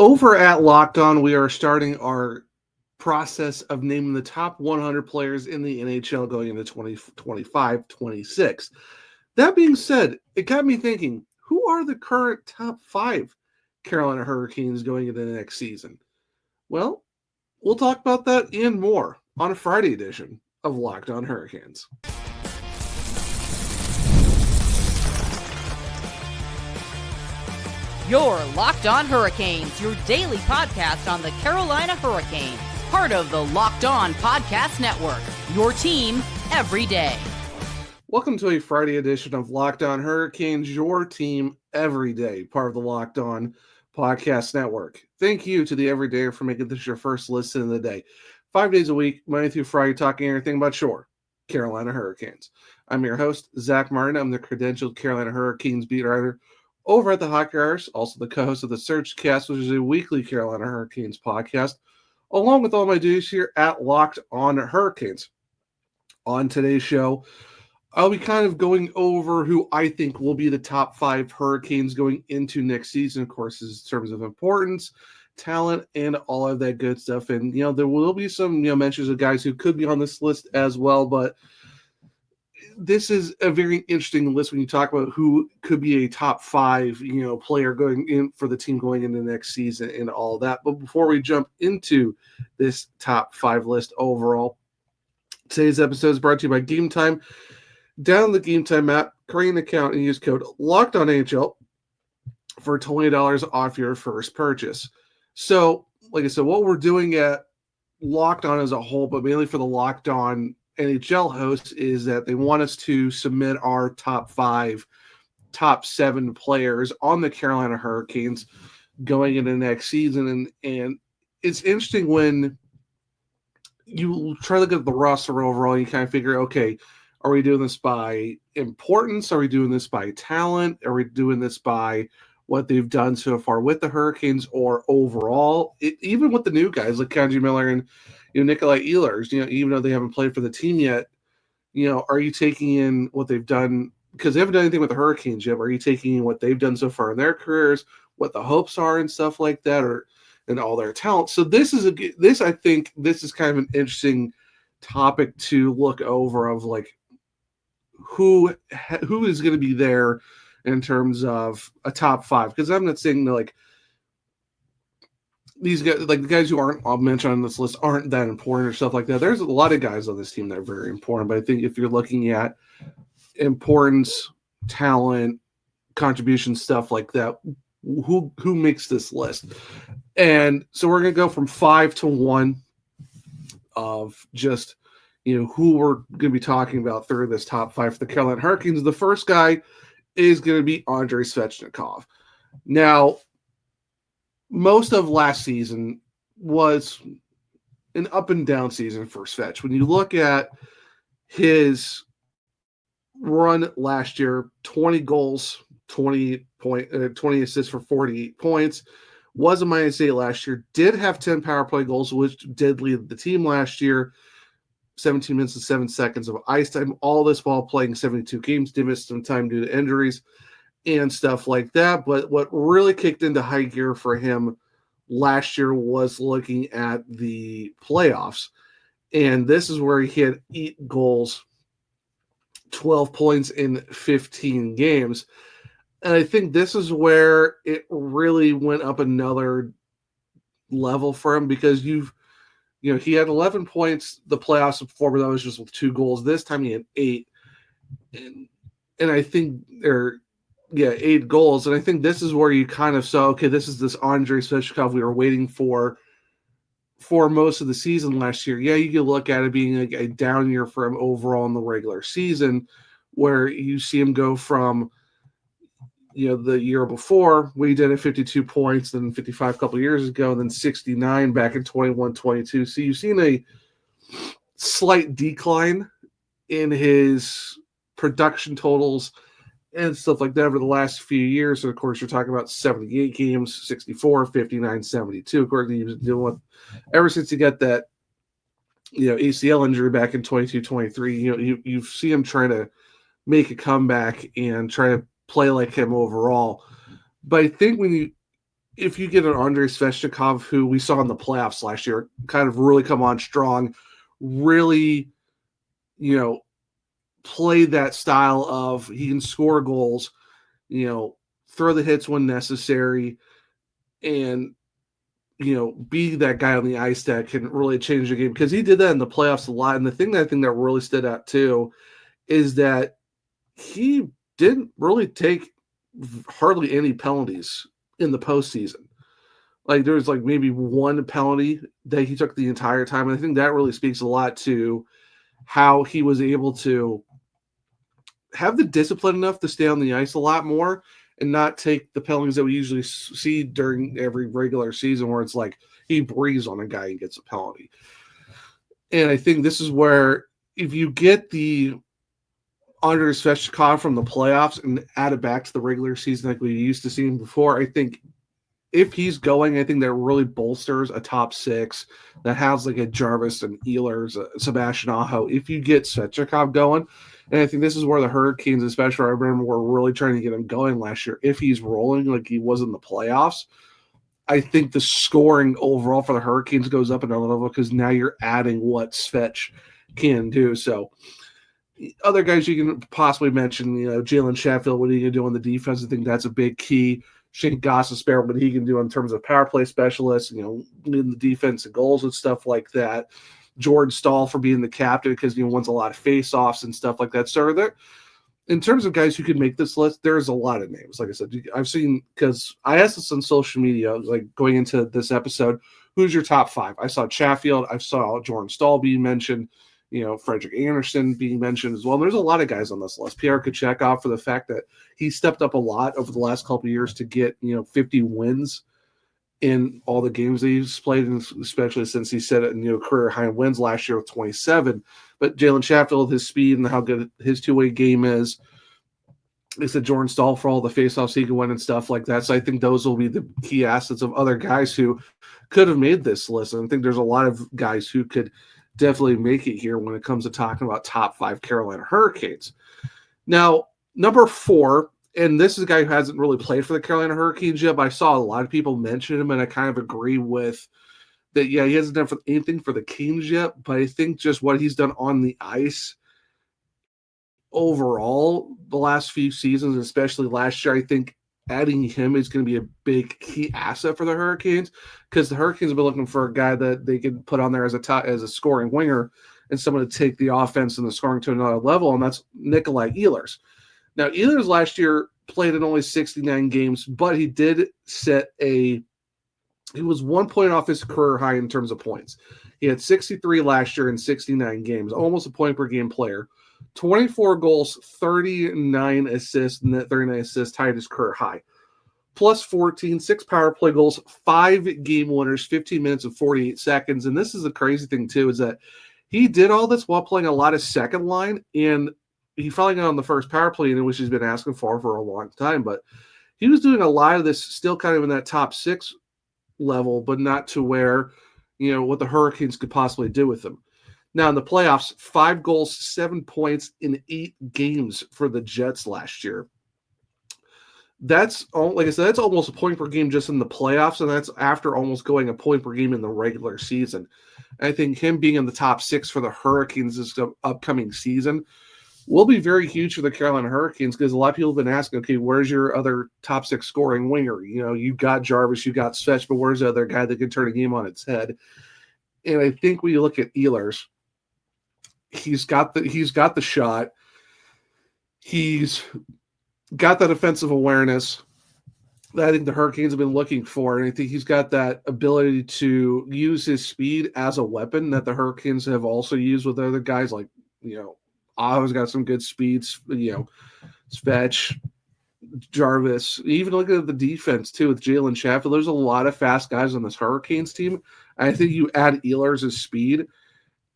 Over at Locked On, we are starting our process of naming the top 100 players in the NHL going into 2025-26. That being said, it got me thinking, who are the current top 5 Carolina Hurricanes going into the next season? Well, we'll talk about that and more on a Friday edition of Locked On Hurricanes. Your Locked On Hurricanes, your daily podcast on the Carolina Hurricanes. Part of the Locked On Podcast Network, your team every day. Welcome to a Friday edition of Locked On Hurricanes, your team every day, part of the Locked On Podcast Network. Thank you to the Everydayer for making this your first listen of the day. 5 days a week, Monday through Friday, talking everything about your Carolina Hurricanes. I'm your host, Zach Martin. I'm the credentialed Carolina Hurricanes beat writer over at the Hockey Hours, also the co-host of the Surgecast, which is a weekly Carolina Hurricanes podcast, along with all my duties here at Locked On Hurricanes. On today's show, I'll be kind of going over who I think will be the top 5 Hurricanes going into next season, of course, in terms of importance, talent, and all of that good stuff. And, there will be some, mentions of guys who could be on this list as well, but this is a very interesting list when you talk about who could be a top 5, player going in for the team going into the next season and all that. But before we jump into this top 5 list overall, today's episode is brought to you by Game Time. Download the Game Time app, create an account, and use code Locked On NHL for $20 off your first purchase. So, like I said, what we're doing at Locked On as a whole, but mainly for the Locked On NHL hosts, is that they want us to submit our top 5, top 7 players on the Carolina Hurricanes going into next season. And it's interesting when you try to look at the roster overall, you kind of figure, okay, are we doing this by importance? Are we doing this by talent? Are we doing this by what they've done so far with the Hurricanes or overall? Even with the new guys like Kanji Miller and Nikolaj Ehlers, even though they haven't played for the team yet, are you taking in what they've done? Because they haven't done anything with the Hurricanes yet. Are you taking in what they've done so far in their careers, what the hopes are and stuff like that, and all their talent? So I think this is kind of an interesting topic to look over of like who is going to be there in terms of a top 5. Because I'm not saying that like these guys, like the guys who aren't, I'll mention on this list, aren't that important or stuff like that. There's a lot of guys on this team that are very important, but I think if you're looking at importance, talent, contribution, stuff like that, who makes this list? And so we're going to go from 5 to 1 of just, who we're going to be talking about through this top 5 for the Carolina Hurricanes. The first guy is going to be Andrei Svechnikov. Now, most of last season was an up and down season for Svech. When you look at his run last year, 20 goals, 20 assists for 48 points, was a -8 last year, did have 10 power play goals, which did lead the team last year, 17 minutes and 7 seconds of ice time, all this while playing 72 games, did miss some time due to injuries and stuff like that. But what really kicked into high gear for him last year was looking at the playoffs. And this is where he had 8 goals, 12 points in 15 games. And I think this is where it really went up another level for him, because he had 11 points the playoffs before, but that was just with 2 goals. This time he had 8. And I think 8 goals. And I think this is where you kind of saw, okay, this is this Andrei Svechnikov we were waiting for most of the season last year. Yeah, you could look at it being a down year for him overall in the regular season, where you see him go from, the year before, we did at 52 points, then 55 a couple of years ago, and then 69 back in 21-22. So you've seen a slight decline in his production totals and stuff like that over the last few years. So, of course, you're talking about 78 games, 64, 59, 72. Of course, he was dealing with ever since he got that, ACL injury back in 22-23. You see him trying to make a comeback and try to play like him overall. But I think when if you get an Andrei Svechnikov, who we saw in the playoffs last year, kind of really come on strong, really, play that style of he can score goals, throw the hits when necessary, and, be that guy on the ice that can really change the game. Because he did that in the playoffs a lot. And the thing that I think that really stood out too is that he didn't really take hardly any penalties in the postseason. Like there was like maybe one penalty that he took the entire time. And I think that really speaks a lot to how he was able to have the discipline enough to stay on the ice a lot more and not take the penalties that we usually see during every regular season where it's like he breathes on a guy and gets a penalty. And I think this is where if you get the Andrei Svechnikov from the playoffs and add it back to the regular season like we used to see him before, I think if he's going, I think that really bolsters a top six that has like a Jarvis and Ehlers, Sebastian Aho. If you get Svechnikov going, and I think this is where the Hurricanes, especially, I remember were really trying to get him going last year. If he's rolling like he was in the playoffs, I think the scoring overall for the Hurricanes goes up another level because now you're adding what Svech can do. So other guys you can possibly mention, Jalen Sheffield, what are you going to do on the defense? I think that's a big key. Shane Gossespierre, what he can do in terms of power play specialists, leading the defense and goals and stuff like that. Jordan Staal for being the captain because he wins a lot of face-offs and stuff like that. So there, in terms of guys who could make this list, there's a lot of names. Like I said, I've seen, because I asked this on social media, like going into this episode, who's your top five? I saw Chatfield, I saw Jordan Staal being mentioned, Frederik Andersen being mentioned as well. There's a lot of guys on this list. Pierre Kachekov, for the fact that he stepped up a lot over the last couple of years to get 50 wins in all the games that he's played, and especially since he set a career high in wins last year with 27. But Jalen Sheffield, his speed and how good his two-way game is. They said Jordan Staal for all the faceoffs he can win and stuff like that. So I think those will be the key assets of other guys who could have made this list. And I think there's a lot of guys who could definitely make it here when it comes to talking about top five Carolina Hurricanes. Now, number 4, and this is a guy who hasn't really played for the Carolina Hurricanes yet, but I saw a lot of people mention him, and I kind of agree with that. Yeah, he hasn't done anything for the Kings yet, but I think just what he's done on the ice overall the last few seasons, especially last year, I think adding him is going to be a big key asset for the Hurricanes, because the Hurricanes have been looking for a guy that they can put on there as a scoring winger and someone to take the offense and the scoring to another level, and that's Nikolaj Ehlers. Now, Ehlers last year played in only 69 games, but he did he was 1 point off his career high in terms of points. He had 63 last year in 69 games, almost a point per game player. 24 goals, 39 assists, net 39 assists, tied his career high. Plus 14, 6 power play goals, 5 game winners, 15 minutes and 48 seconds. And this is the crazy thing, too, is that he did all this while playing a lot of second line, and he finally got on the first power play, which he's been asking for a long time. But he was doing a lot of this still kind of in that top 6 level, but not to where, what the Hurricanes could possibly do with him. Now, in the playoffs, 5 goals, 7 points in 8 games for the Jets last year. That's, like I said, that's almost a point per game just in the playoffs, and that's after almost going a point per game in the regular season. And I think him being in the top 6 for the Hurricanes this upcoming season will be very huge for the Carolina Hurricanes, because a lot of people have been asking, okay, where's your other top 6 scoring winger? You got Jarvis, you got Svech, but where's the other guy that can turn a game on its head? And I think when you look at Ehlers, he's got the shot. He's got that offensive awareness that I think the Hurricanes have been looking for. And I think he's got that ability to use his speed as a weapon that the Hurricanes have also used with other guys like, Aho's got some good speeds, Svech, Jarvis. Even look at the defense, too, with Jalen Sheffield. There's a lot of fast guys on this Hurricanes team. I think you add Ehlers' speed,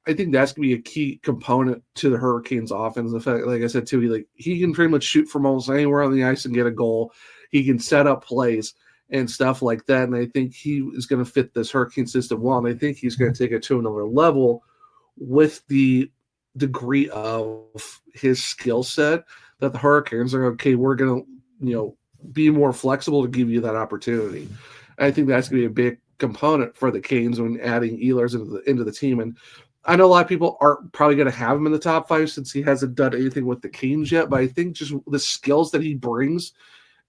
I think that's going to be a key component to the Hurricanes offense. The fact, like I said, too, he can pretty much shoot from almost anywhere on the ice and get a goal. He can set up plays and stuff like that. And I think he is going to fit this Hurricane system well. And I think he's going to take it to another level with the degree of his skill set that the Hurricanes are, okay, we're going to, be more flexible to give you that opportunity. I think that's going to be a big component for the Canes when adding Ehlers into the team. And I know a lot of people aren't probably going to have him in the top 5 since he hasn't done anything with the Canes yet, but I think just the skills that he brings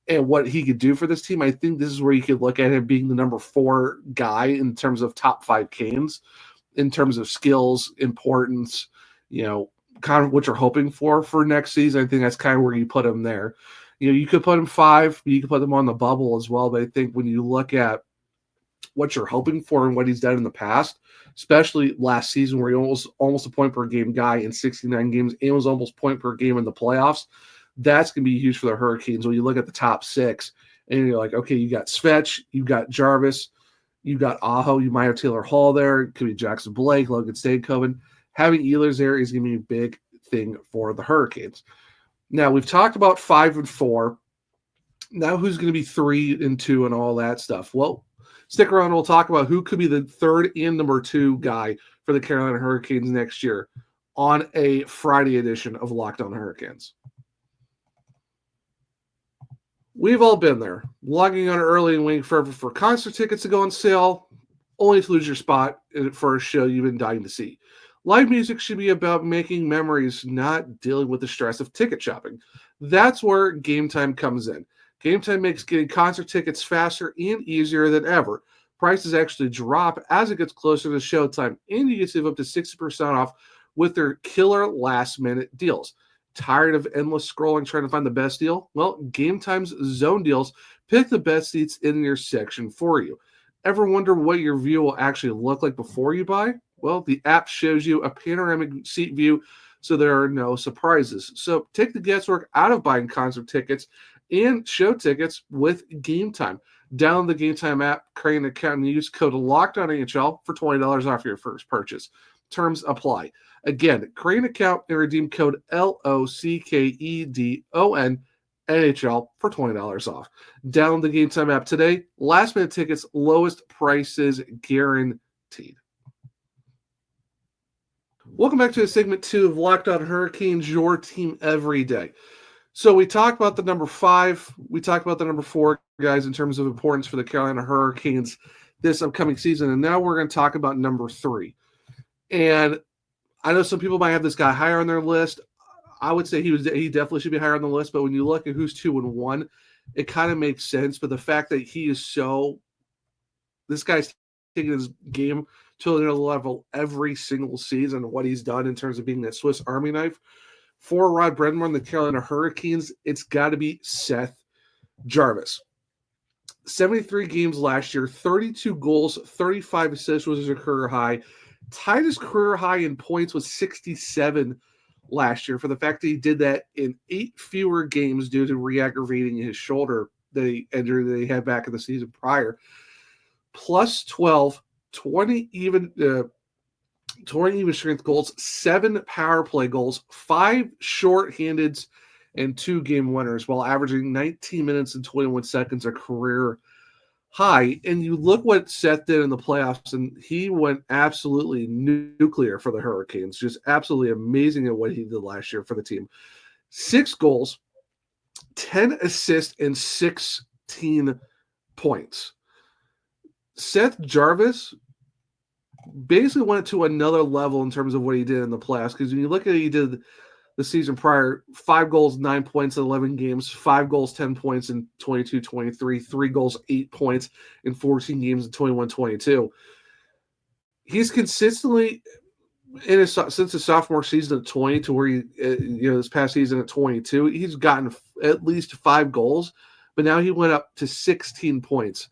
and what he could do for this team, I think this is where you could look at him being the number 4 guy in terms of top 5 Canes, in terms of skills, importance, kind of what you're hoping for next season. I think that's kind of where you put him there. You could put him 5, you could put him on the bubble as well, but I think when you look at what you're hoping for and what he's done in the past, especially last season where he almost a point per game guy in 69 games and was almost point per game in the playoffs, that's going to be huge for the Hurricanes. When you look at the top 6 and you're like, okay, you got Svech, you got Jarvis, you got Aho, you might have Taylor Hall there, it could be Jackson Blake, Logan Stankoven. Having Ehlers there is going to be a big thing for the Hurricanes. Now, we've talked about 5 and 4. Now, who's going to be 3 and 2 and all that stuff? Well, stick around. We'll talk about who could be the 3rd and number 2 guy for the Carolina Hurricanes next year on a Friday edition of Locked On Hurricanes. We've all been there, logging on early and waiting forever for concert tickets to go on sale, only to lose your spot for a show you've been dying to see. Live music should be about making memories, not dealing with the stress of ticket shopping. That's where Game Time comes in. Game Time makes getting concert tickets faster and easier than ever. Prices actually drop as it gets closer to showtime, and you can save up to 60% off with their killer last-minute deals. Tired of endless scrolling trying to find the best deal? Well, Game Time's Zone Deals pick the best seats in your section for you. Ever wonder what your view will actually look like before you buy? Well, the app shows you a panoramic seat view, so there are no surprises. So take the guesswork out of buying concert tickets and show tickets with Game Time. Download the Game Time app, create an account, and use code Locked On NHL for $20 off your first purchase. Terms apply. Again, create an account and redeem code LOCKEDON NHL for $20 off. Download the Game Time app today. Last minute tickets, lowest prices guaranteed. Welcome back to segment 2 of Locked On Hurricanes, your team every day. So we talked about the number 5. We talked about the number 4 guys in terms of importance for the Carolina Hurricanes this upcoming season. And now we're going to talk about number 3. And I know some people might have this guy higher on their list. I would say he definitely should be higher on the list. But when you look at who's 2 and 1, it kind of makes sense. But the fact that this guy's taking his game to another level every single season, what he's done in terms of being that Swiss Army knife. For Rod Brind'Amour and the Carolina Hurricanes, it's got to be Seth Jarvis. 73 games last year, 32 goals, 35 assists was his career high. Tied his career high in points with 67 last year for the fact that he did that in 8 fewer games due to re-aggravating his shoulder injury that he had back in the season prior. Plus 12, 20 even strength goals, 7 power play goals, 5 shorthandeds, and 2 game winners while averaging 19 minutes and 21 seconds, a career high. And you look what Seth did in the playoffs, and he went absolutely nuclear for the Hurricanes. Just absolutely amazing at what he did last year for the team. 6 goals, 10 assists, and 16 points. Seth Jarvis basically went to another level in terms of what he did in the playoffs, because when you look at what he did the season prior, 5 goals, 9 points in 11 games, 5 goals, 10 points in 22-23, 3 goals, 8 points in 14 games in 21-22. He's consistently, since his sophomore season at 20 to where this past season at 22, he's gotten at least 5 goals, but now he went up to 16 points.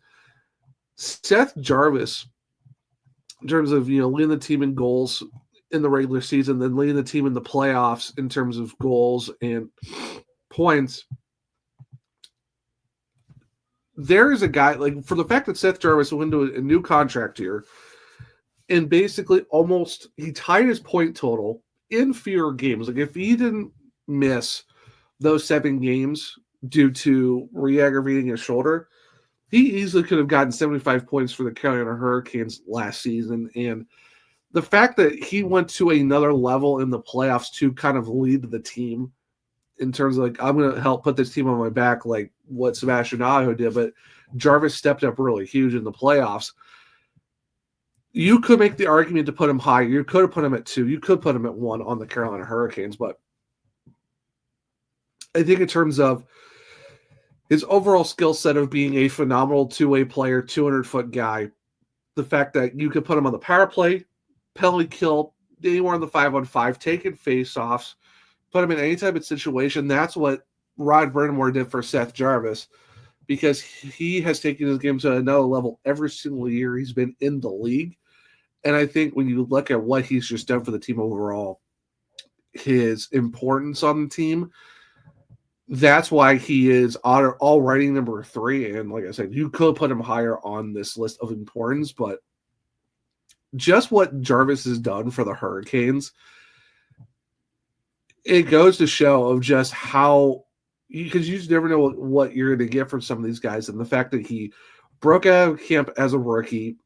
Seth Jarvis, in terms of leading the team in goals in the regular season, then leading the team in the playoffs in terms of goals and points. There is a guy, like, for the fact that Seth Jarvis went into a new contract here and basically he tied his point total in fewer games. Like, if he didn't miss those 7 games due to re-aggravating his shoulder, he easily could have gotten 75 points for the Carolina Hurricanes last season. And the fact that he went to another level in the playoffs to kind of lead the team in terms of like, I'm going to help put this team on my back like what Sebastian Aho did, but Jarvis stepped up really huge in the playoffs. You could make the argument to put him higher. You could have put him at 2. You could put him at 1 on the Carolina Hurricanes, but I think in terms of his overall skill set of being a phenomenal two-way player, 200-foot guy, the fact that you could put him on the power play, penalty kill, anywhere on the 5-on-5, taking face-offs, put him in any type of situation. That's what Rod Brind'Amour did for Seth Jarvis, because he has taken his game to another level every single year he's been in the league. And I think when you look at what he's just done for the team overall, his importance on the team, that's why he is already number 3. And like I said, you could put him higher on this list of importance, but just what Jarvis has done for the Hurricanes, it goes to show of just how, because you just never know what you're going to get from some of these guys. And the fact that he broke out of camp as a rookie,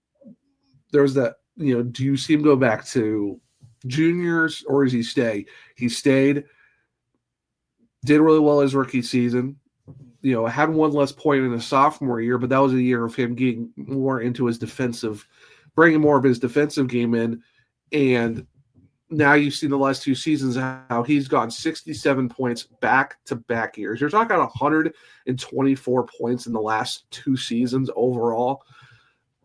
there's that, do you see him go back to juniors or does he stay? He stayed, did really well his rookie season, had one less point in his sophomore year, but that was a year of him getting more into his bringing more of his defensive game in. And now you've seen the last 2 seasons how he's gotten 67 points back-to-back years. You're talking about 124 points in the last 2 seasons overall.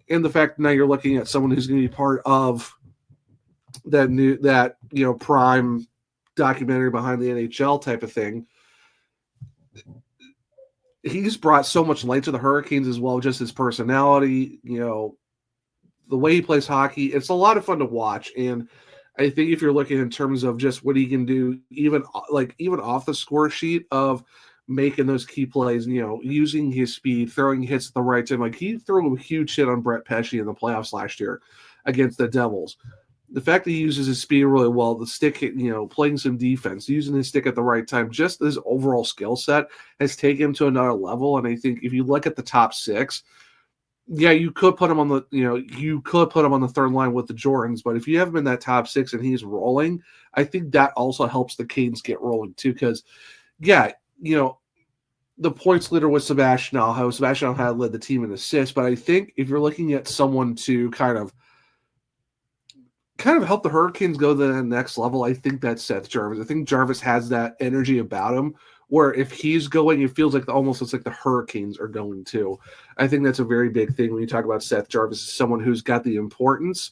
And the fact now you're looking at someone who's going to be part of that prime documentary behind the NHL type of thing. He's brought so much light to the Hurricanes as well, just his personality, the way he plays hockey. It's a lot of fun to watch. And I think if you're looking in terms of just what he can do, even off the score sheet of making those key plays, using his speed, throwing hits at the right time. Like he threw a huge hit on Brett Pesce in the playoffs last year against the Devils. The fact that he uses his speed really well, the stick, playing some defense, using his stick at the right time, just his overall skill set has taken him to another level. And I think if you look at the top 6, yeah, you could put him on the third line with the Jordans, but if you have him in that top 6 and he's rolling, I think that also helps the Canes get rolling too. Because, the points leader was Sebastian Aho. Sebastian Aho had led the team in assists, but I think if you're looking at someone to kind of help the Hurricanes go to the next level, I think that's Seth Jarvis. I think Jarvis has that energy about him where if he's going, it feels like it's like the Hurricanes are going too. I think that's a very big thing when you talk about Seth Jarvis as someone who's got the importance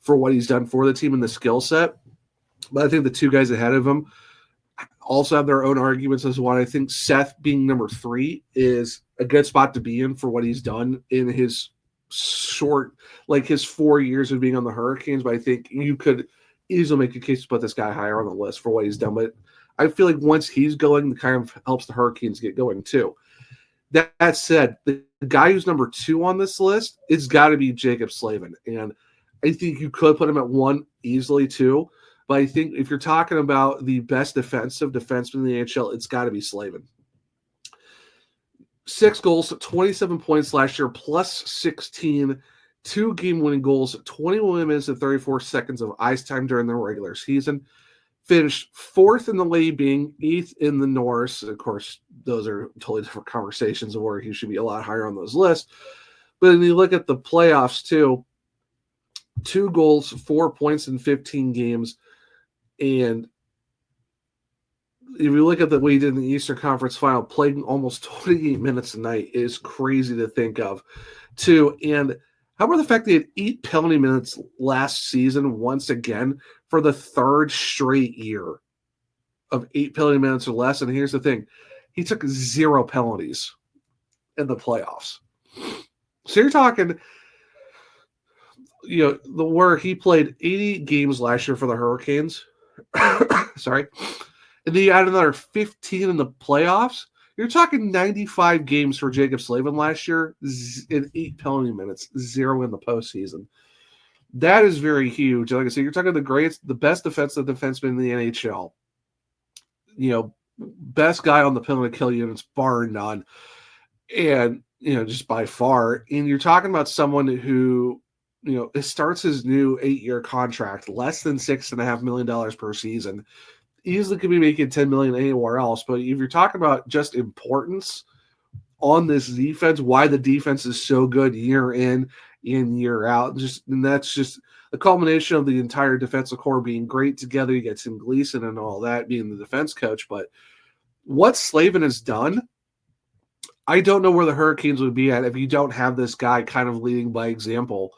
for what he's done for the team and the skill set. But I think the 2 guys ahead of him also have their own arguments as well. I think Seth being number 3 is a good spot to be in for what he's done in his his 4 years of being on the Hurricanes. But I think you could easily make a case to put this guy higher on the list for what he's done. But I feel like once he's going, it kind of helps the Hurricanes get going too. That said, the guy who's number 2 on this list, it's got to be Jaccob Slavin. And I think you could put him at 1 easily too. But I think if you're talking about the best defensive defenseman in the NHL, it's got to be Slavin. 6 goals, 27 points last year, plus 16, 2 game-winning goals, 21 minutes and 34 seconds of ice time during the regular season. Finished 4th in the league, being 8th in the Norris. Of course, those are totally different conversations of where he should be a lot higher on those lists. But when you look at the playoffs too, 2 goals, 4 points in 15 games. And if you look at the way he did in the Eastern Conference Final, playing almost 28 minutes a night is crazy to think of, too. And how about the fact that he had 8 penalty minutes last season once again for the 3rd straight year of 8 penalty minutes or less? And here's the thing. He took 0 penalties in the playoffs. So you're talking, where he played 80 games last year for the Hurricanes. Sorry. And then you add another 15 in the playoffs. You're talking 95 games for Jaccob Slavin last year in 8 penalty minutes, 0 in the postseason. That is very huge. Like I said, you're talking the best defensive defenseman in the NHL. Best guy on the penalty kill units, bar none. And, just by far. And you're talking about someone who, it starts his new 8-year contract, less than $6.5 million per season. easily could be making $10 million anywhere else. But if you're talking about just importance on this defense, why the defense is so good year in and year out, and that's just a culmination of the entire defensive core being great together. You get Tim Gleason and all that being the defense coach. But what Slavin has done, I don't know where the Hurricanes would be at if you don't have this guy kind of leading by example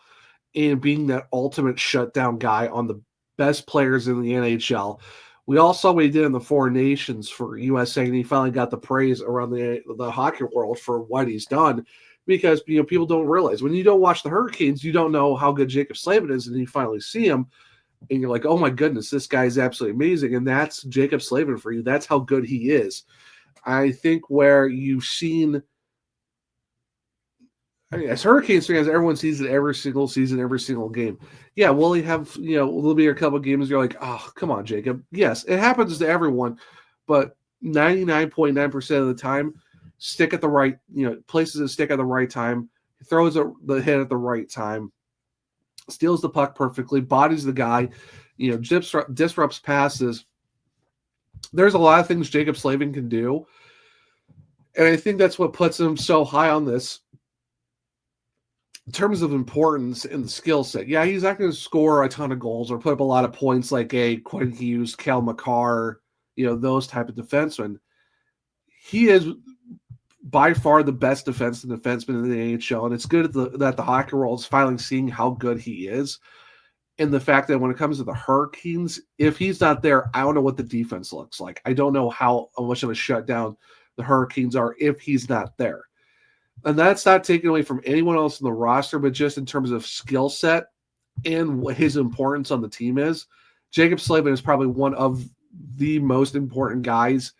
and being that ultimate shutdown guy on the best players in the NHL. We all saw what he did in the Four Nations for USA, and he finally got the praise around the hockey world for what he's done, because people don't realize when you don't watch the Hurricanes, you don't know how good Jaccob Slavin is, and you finally see him, and you're like, oh my goodness, this guy is absolutely amazing, and that's Jaccob Slavin for you. That's how good he is. I think where you've seen, as Hurricanes fans, everyone sees it every single season, every single game. Yeah, will he have, there'll be a couple of games you're like, oh, come on, Jaccob. Yes, it happens to everyone, but 99.9% of the time, stick at the right, places that stick at the right time, throws the hit at the right time, steals the puck perfectly, bodies the guy, disrupts passes. There's a lot of things Jaccob Slavin can do, and I think that's what puts him so high on this in terms of importance in the skill set. Yeah, he's not going to score a ton of goals or put up a lot of points like a Quinn Hughes, Cal McCarr, those type of defensemen. He is by far the best defenseman in the NHL, and it's good that the hockey world is finally seeing how good he is. And the fact that when it comes to the Hurricanes, if he's not there, I don't know what the defense looks like. I don't know how much of a shutdown the Hurricanes are if he's not there. And that's not taken away from anyone else in the roster, but just in terms of skill set and what his importance on the team is. Jaccob Slavin is probably one of the most important guys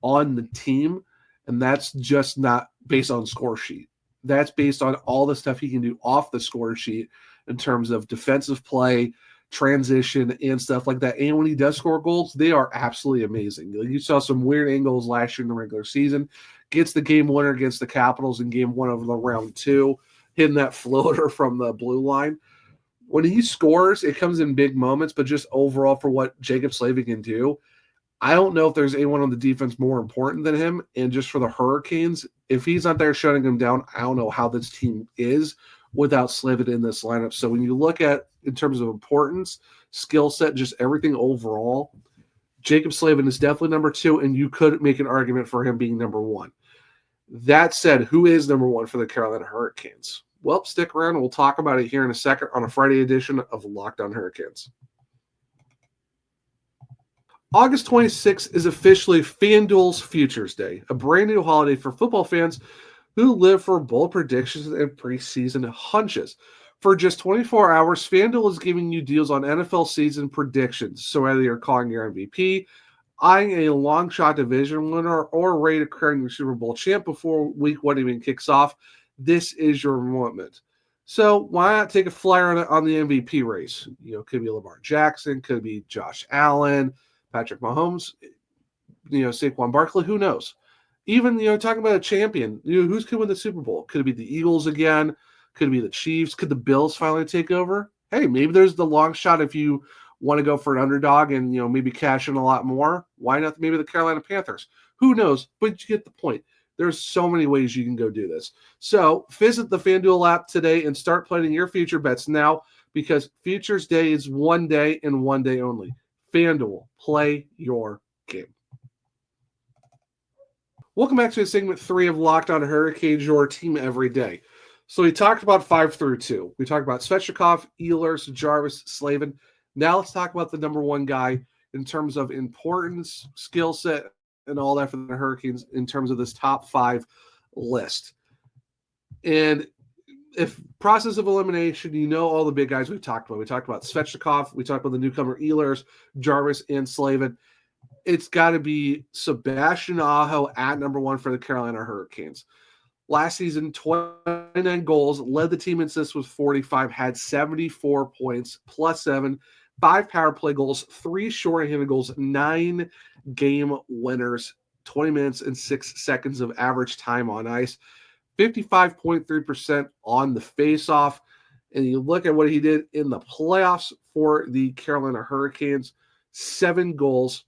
on the team, and that's just not based on score sheet. That's based on all the stuff he can do off the score sheet in terms of defensive play, transition, and stuff like that. And when he does score goals, they are absolutely amazing. You saw some weird angles last year in the regular season. Gets the game winner against the Capitals in game 1 of the round 2, hitting that floater from the blue line. When he scores, it comes in big moments, but just overall for what Jaccob Slavin can do, I don't know if there's anyone on the defense more important than him. And just for the Hurricanes, if he's not there shutting him down, I don't know how this team is without Slavin in this lineup. So when you look at, in terms of importance, skill set, just everything overall, Jaccob Slavin is definitely number 2, and you could make an argument for him being number 1. That said, who is number 1 for the Carolina Hurricanes? Well, stick around. We'll talk about it here in a second on a Friday edition of Locked On Hurricanes. August 26th is officially FanDuel's Futures Day, a brand new holiday for football fans who live for bold predictions and preseason hunches. For just 24 hours, FanDuel is giving you deals on NFL season predictions. So whether you're calling your MVP, eyeing a long shot division winner, or ready to crown your Super Bowl champ before week 1 even kicks off, this is your moment. So why not take a flyer on the MVP race? Could be Lamar Jackson, could be Josh Allen, Patrick Mahomes, Saquon Barkley, who knows? Even, talking about a champion, who's could win the Super Bowl? Could it be the Eagles again? Could it be the Chiefs? Could the Bills finally take over? Hey, maybe there's the long shot if you want to go for an underdog and, maybe cash in a lot more. Why not maybe the Carolina Panthers? Who knows? But you get the point. There's so many ways you can go do this. So visit the FanDuel app today and start planning your future bets now, because Futures Day is one day and one day only. FanDuel, play your game. Welcome back to segment 3 of Locked On Hurricanes, your team every day. So we talked about 5 through 2. We talked about Svechnikov, Ehlers, Jarvis, Slavin. Now let's talk about the number 1 guy in terms of importance, skill set, and all that for the Hurricanes in terms of this top 5 list. And if process of elimination, all the big guys we've talked about. We talked about Svechnikov. We talked about the newcomer Ehlers, Jarvis, and Slavin. It's got to be Sebastian Aho at number 1 for the Carolina Hurricanes. Last season, 29 goals, led the team in assists with 45, had 74 points, +7, 5 power play goals, 3 shorthanded goals, 9 game winners, 20 minutes and 6 seconds of average time on ice, 55.3% on the faceoff. And you look at what he did in the playoffs for the Carolina Hurricanes, 7 goals,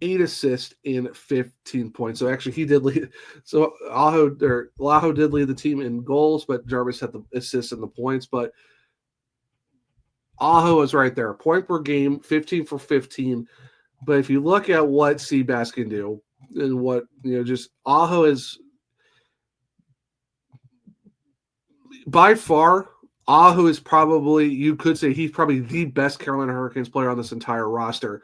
8 assists and 15 points. So actually he did lead. So Aho did lead the team in goals, but Jarvis had the assists and the points. But Aho is right there. Point per game, 15 for 15. But if you look at what Seabass can do and what, just Aho is by far, Aho is probably, you could say he's probably the best Carolina Hurricanes player on this entire roster.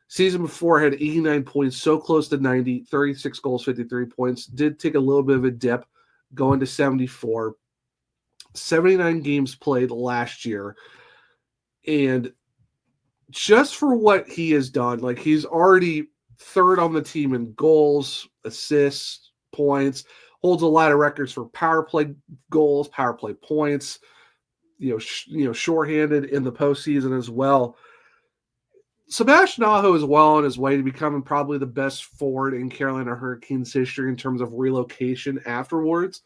Season before had 89 points, so close to 90, 36 goals, 53 points. Did take a little bit of a dip, going to 74. 79 games played last year. And just for what he has done, like he's already third on the team in goals, assists, points, holds a lot of records for power play goals, power play points, shorthanded in the postseason as well. Sebastian Aho is well on his way to becoming probably the best forward in Carolina Hurricanes history in terms of relocation afterwards.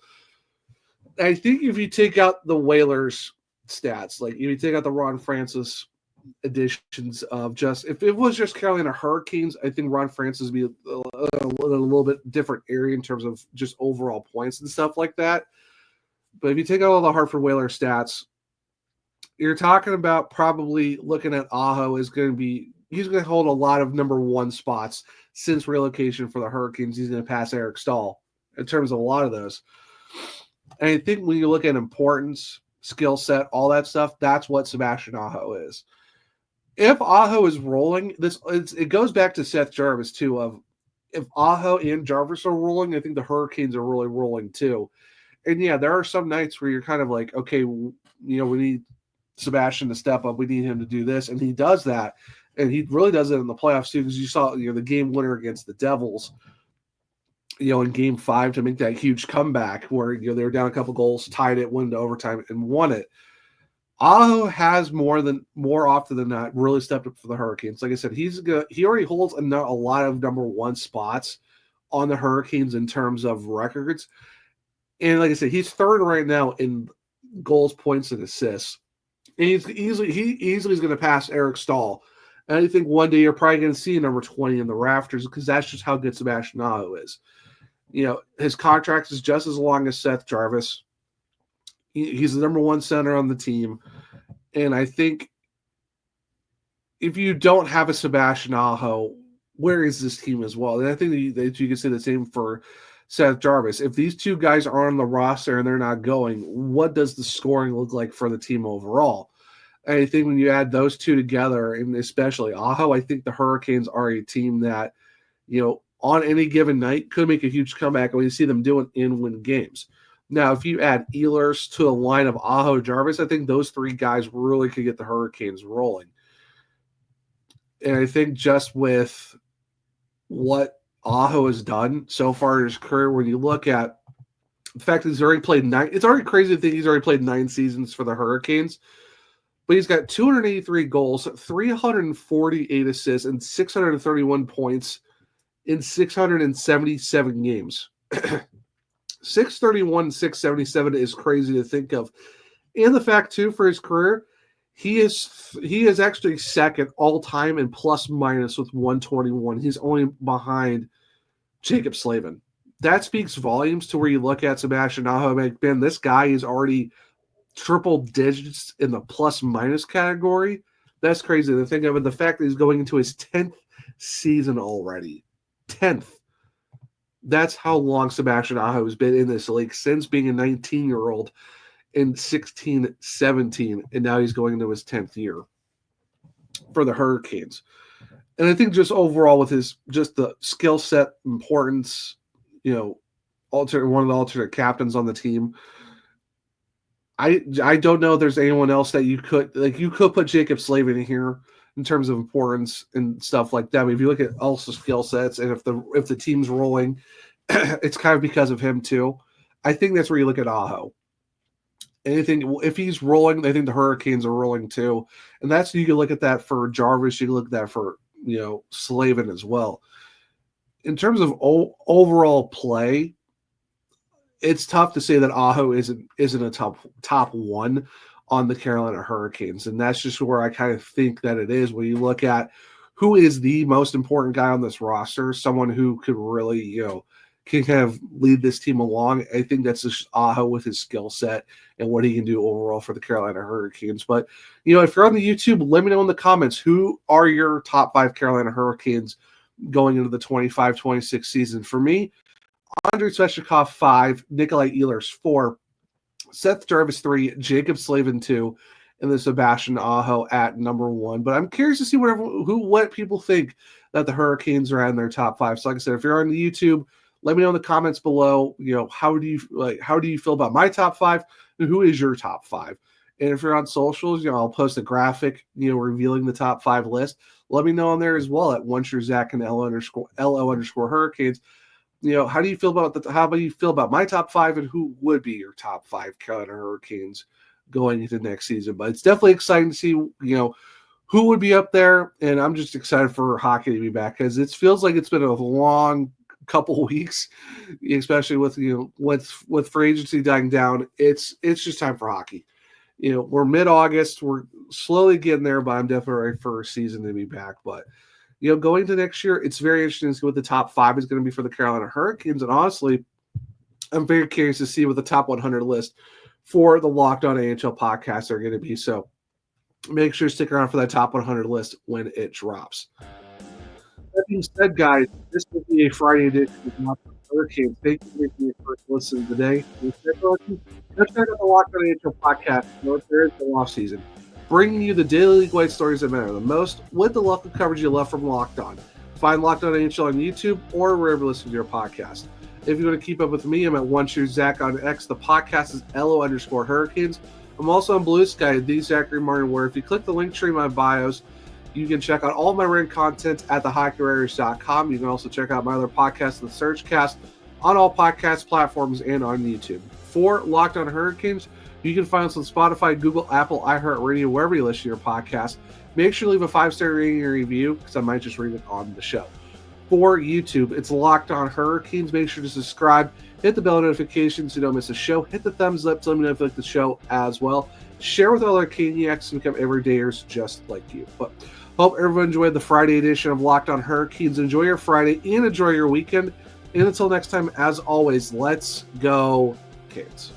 I think if you take out the Whalers stats, like if you take out the Ron Francis additions of just, if it was just Carolina Hurricanes, I think Ron Francis would be a little bit different area in terms of just overall points and stuff like that. But if you take out all the Hartford Whalers stats, you're talking about probably looking at Aho is going to be, he's going to hold a lot of number one spots since relocation for the Hurricanes. He's going to pass Eric Stahl in terms of a lot of those. And I think when you look at importance, skill set, all that stuff, that's what Sebastian Aho is. If Aho is rolling, it goes back to Seth Jarvis too. Of if Aho and Jarvis are rolling, I think the Hurricanes are really rolling too. And yeah, there are some nights where you're kind of like, okay, we need Sebastian to step up. We need him to do this, and he does that, and he really does it in the playoffs too. Because you saw, the game winner against the Devils, in Game 5 to make that huge comeback where they were down a couple goals, tied it, went into overtime, and won it. Aho has more often than not really stepped up for the Hurricanes. Like I said, he already holds a lot of number one spots on the Hurricanes in terms of records. And like I said, he's third right now in goals, points, and assists. And he easily is going to pass Eric Stahl. And I think one day you're probably going to see number 20 in the rafters because that's just how good Sebastian Aho is. His contract is just as long as Seth Jarvis. He's the number one center on the team. And I think if you don't have a Sebastian Aho, where is this team as well? And I think that you can say the same for Seth Jarvis. If these two guys are on the roster and they're not going, what does the scoring look like for the team overall? And I think when you add those two together, and especially Aho, I think the Hurricanes are a team that, on any given night could make a huge comeback when you see them doing in-win games. Now, if you add Ehlers to a line of Aho, Jarvis, I think those three guys really could get the Hurricanes rolling. And I think just with what Aho has done so far in his career, when you look at the fact that he's already played 9, it's already crazy to think he's already played 9 seasons for the Hurricanes, but he's got 283 goals, 348 assists, and 631 points in 677 games. 631, 677 is crazy to think of. And the fact, too, for his career, he is actually second all-time in plus-minus with 121. He's only behind Jaccob Slavin. That speaks volumes to where you look at Sebastian Aho. Like, man, this guy is already triple digits in the plus-minus category. That's crazy to think of. And the fact that he's going into his 10th season already. 10th. That's how long Sebastian Aho has been in this league, since being a 19-year-old in 16, 17, and now he's going into his 10th year for the Hurricanes. And I think just overall with his, just the skill set, importance, one of the alternate captains on the team, I don't know if there's anyone else that you could put Jaccob Slavin in here in terms of importance and stuff like that. I mean, if you look at also skill sets, and if the team's rolling, it's kind of because of him too. I think that's where you look at Aho. If he's rolling, I think the Hurricanes are rolling too. And you can look at that for Jarvis, you can look at that for, Slavin as well. In terms of overall play, it's tough to say that Aho isn't a top one on the Carolina Hurricanes. And that's just where I kind of think that it is when you look at who is the most important guy on this roster, someone who could really, can kind of lead this team along. I think that's just Aho with his skill set and what he can do overall for the Carolina Hurricanes. But, if you're on the YouTube, let me know in the comments, who are your top 5 Carolina Hurricanes going into the 25-26 season? For me, Andrei Svechnikov 5, Nikolaj Ehlers 4, Seth Jarvis 3, Jaccob Slavin 2, and then Sebastian Aho at number 1. But I'm curious to see what people think that the Hurricanes are in their top 5. So like I said, if you're on the YouTube, let me know in the comments below, how do you feel about my top 5 and who is your top 5? And if you're on socials, I'll post a graphic, revealing the top 5 list. Let me know on there as well at OneSureZach and LO_Hurricanes. How do you feel about my top 5 and who would be your top 5 Carolina Hurricanes going into next season? But it's definitely exciting to see, who would be up there. And I'm just excited for hockey to be back, because it feels like it's been a long couple weeks, especially with with free agency dying down. It's just time for hockey. We're mid-August, we're slowly getting there, but I'm definitely ready for a season to be back. But going to next year, it's very interesting to see what the top 5 is going to be for the Carolina Hurricanes. And honestly, I'm very curious to see what the top 100 list for the Locked On NHL podcast are going to be. So make sure to stick around for that top 100 list when it drops. That being said, guys, this will be a Friday edition of Locked On Hurricanes. Thank you for making your first listen today. Let's check out the Locked On NHL podcast. There is the off season, bringing you the daily league-wide stories that matter the most with the local coverage you love from Locked On. Find Locked On NHL on YouTube or wherever you listen to your podcast. If you want to keep up with me, I'm at OneShoeZach on X. The podcast is LO_Hurricanes. I'm also on Blue Sky, the Zachary Martin, where if you click the link tree in my bios, you can check out all my written content at thehockeywriters.com. You can also check out my other podcast, The Searchcast, on all podcast platforms and on YouTube. For Locked On Hurricanes, you can find us on Spotify, Google, Apple, iHeartRadio, wherever you listen to your podcast. Make sure to leave a 5-star rating and review, because I might just read it on the show. For YouTube, it's Locked On Hurricanes. Make sure to subscribe, hit the bell notifications so you don't miss a show. Hit the thumbs up to let me know if you like the show as well. Share with other Caniacs to become everydayers just like you. But hope everyone enjoyed the Friday edition of Locked On Hurricanes. Enjoy your Friday and enjoy your weekend. And until next time, as always, let's go, Canes.